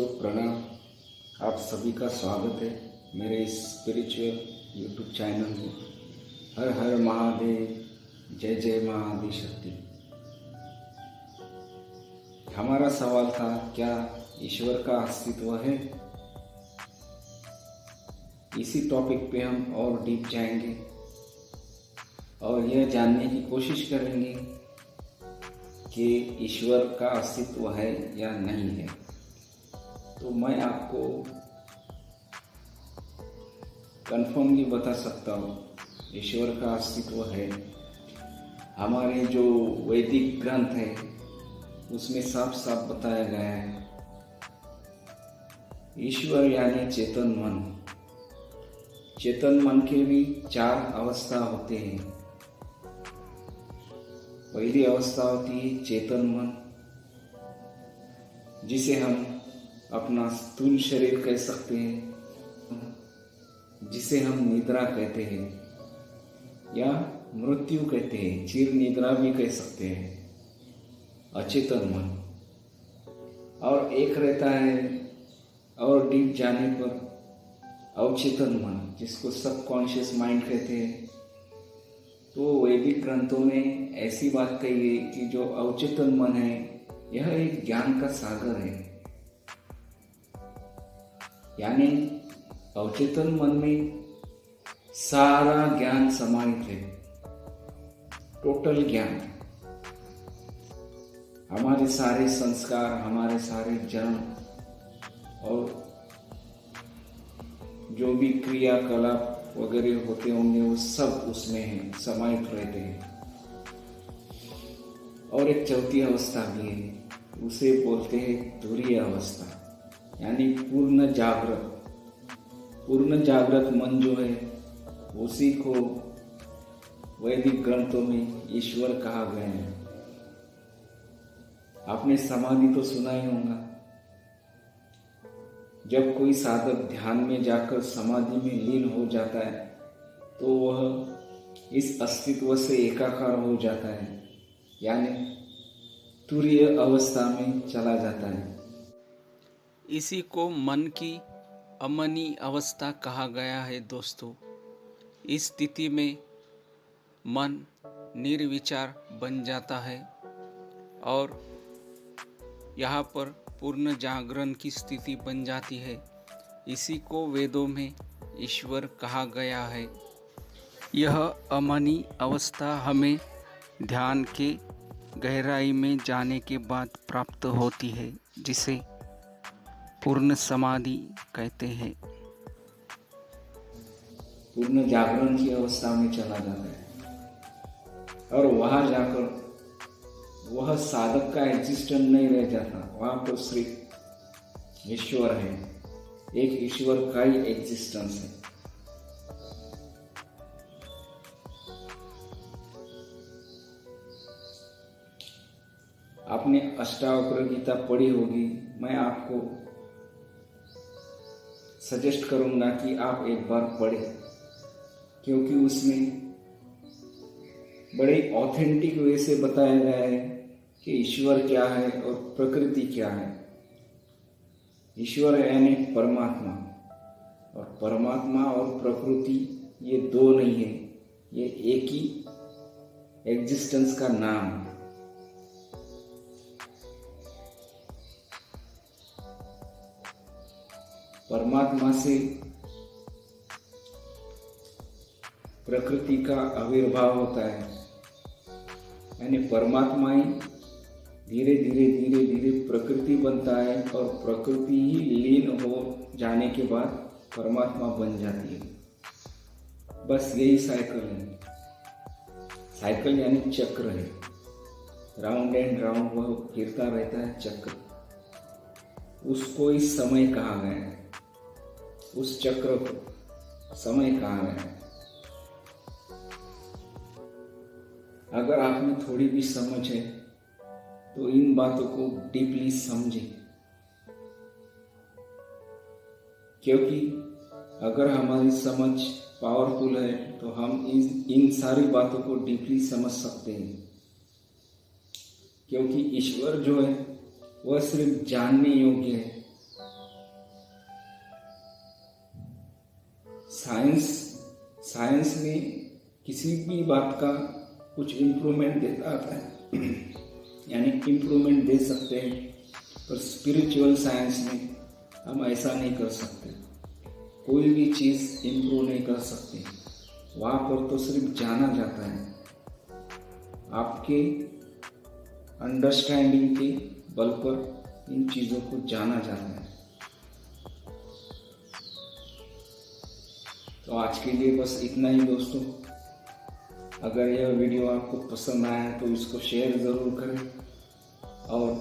दोस्तों प्रणाम। आप सभी का स्वागत है मेरे इस स्पिरिचुअल यूट्यूब चैनल में। हर हर महादेव, जय जय महाआदिशक्ति। हमारा सवाल था, क्या ईश्वर का अस्तित्व है? इसी टॉपिक पे हम और डीप जाएंगे और यह जानने की कोशिश करेंगे कि ईश्वर का अस्तित्व है या नहीं है। तो मैं आपको कन्फर्मली बता सकता हूँ, ईश्वर का अस्तित्व है। हमारे जो वैदिक ग्रंथ है उसमें साफ साफ बताया गया है, ईश्वर यानी चेतन मन। चेतन मन के भी 4 अवस्था होते हैं। पहली अवस्था होती है चेतन मन, जिसे हम अपना स्थूल शरीर कह सकते हैं, जिसे हम निद्रा कहते हैं या मृत्यु कहते हैं, चिर निद्रा भी कह सकते हैं, अचेतन मन। और एक रहता है और डीप जाने पर अवचेतन मन, जिसको सबकॉन्शियस माइंड कहते हैं। तो वैदिक ग्रंथों में ऐसी बात कही है कि जो अवचेतन मन है यह एक ज्ञान का सागर है। यानी अवचेतन मन में सारा ज्ञान समाहित है, टोटल ज्ञान। हमारे सारे संस्कार, हमारे सारे जन्म और जो भी क्रियाकलाप वगैरह होते होंगे वो सब उसमें है, समाहित रहते हैं। और एक चौथी अवस्था भी है, उसे बोलते हैं तुरीय अवस्था, यानी पूर्ण जागृत। पूर्ण जागृत मन जो है उसी को वैदिक ग्रंथों में ईश्वर कहा गया है। आपने समाधि तो सुना ही होगा। जब कोई साधक ध्यान में जाकर समाधि में लीन हो जाता है तो वह इस अस्तित्व से एकाकार हो जाता है, यानी तुरीय अवस्था में चला जाता है। इसी को मन की अमनी अवस्था कहा गया है दोस्तों। इस स्थिति में मन निर्विचार बन जाता है और यहाँ पर पूर्ण जागरण की स्थिति बन जाती है। इसी को वेदों में ईश्वर कहा गया है। यह अमनी अवस्था हमें ध्यान के गहराई में जाने के बाद प्राप्त होती है, जिसे पूर्ण समाधि कहते हैं। पूर्ण जागरण की अवस्था में चला जाता है और वहां जाकर वह साधक का एग्जिस्टेंस नहीं रह जाता। वहां तो सिर्फ ईश्वर है, एक ईश्वर का ही एग्जिस्टेंस है। आपने अष्टावक्र गीता पढ़ी होगी। मैं आपको सजेस्ट करूंगा कि आप एक बार पढ़ें, क्योंकि उसमें बड़े ऑथेंटिक वे से बताया गया है कि ईश्वर क्या है और प्रकृति क्या है। ईश्वर यानी परमात्मा, और परमात्मा और प्रकृति ये दो नहीं है, ये एक ही एग्जिस्टेंस का नाम है। परमात्मा से प्रकृति का आविर्भाव होता है, यानी परमात्मा ही धीरे धीरे धीरे धीरे प्रकृति बनता है और प्रकृति ही लीन हो जाने के बाद परमात्मा बन जाती है। बस यही साइकिल है। साइकिल यानी चक्र है, राउंड एंड राउंड वह फिरता रहता है चक्र। उसको ही समय कहा गया है, उस चक्र को समय कहा गया है। अगर आप में थोड़ी भी समझ है तो इन बातों को डीपली समझें, क्योंकि अगर हमारी समझ पावरफुल है तो हम इन सारी बातों को डीपली समझ सकते हैं। क्योंकि ईश्वर जो है वह सिर्फ जानने योग्य है, साइंस में किसी भी बात का कुछ इम्प्रूवमेंट देता है, यानी इम्प्रूवमेंट दे सकते हैं, पर स्पिरिचुअल साइंस में हम ऐसा नहीं कर सकते। कोई भी चीज़ इम्प्रूव नहीं कर सकती, वहाँ पर तो सिर्फ जाना जाता है। आपके अंडरस्टैंडिंग के बल पर इन चीज़ों को जाना जाता है। तो आज के लिए बस इतना ही दोस्तों। अगर यह वीडियो आपको पसंद आया तो इसको शेयर ज़रूर करें और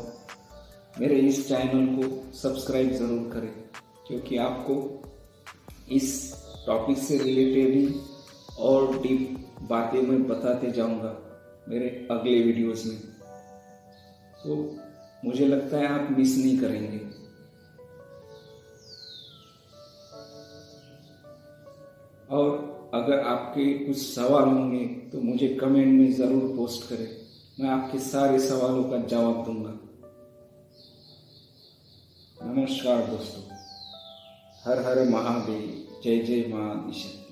मेरे इस चैनल को सब्सक्राइब ज़रूर करें, क्योंकि आपको इस टॉपिक से रिलेटेड ही और डीप बातें मैं बताते जाऊंगा मेरे अगले वीडियोस में। तो मुझे लगता है आप मिस नहीं करेंगे। और अगर आपके कुछ सवाल होंगे तो मुझे कमेंट में ज़रूर पोस्ट करें, मैं आपके सारे सवालों का जवाब दूंगा। नमस्कार दोस्तों, हर हर महादेव, जय जय माँ आदिशक्ति।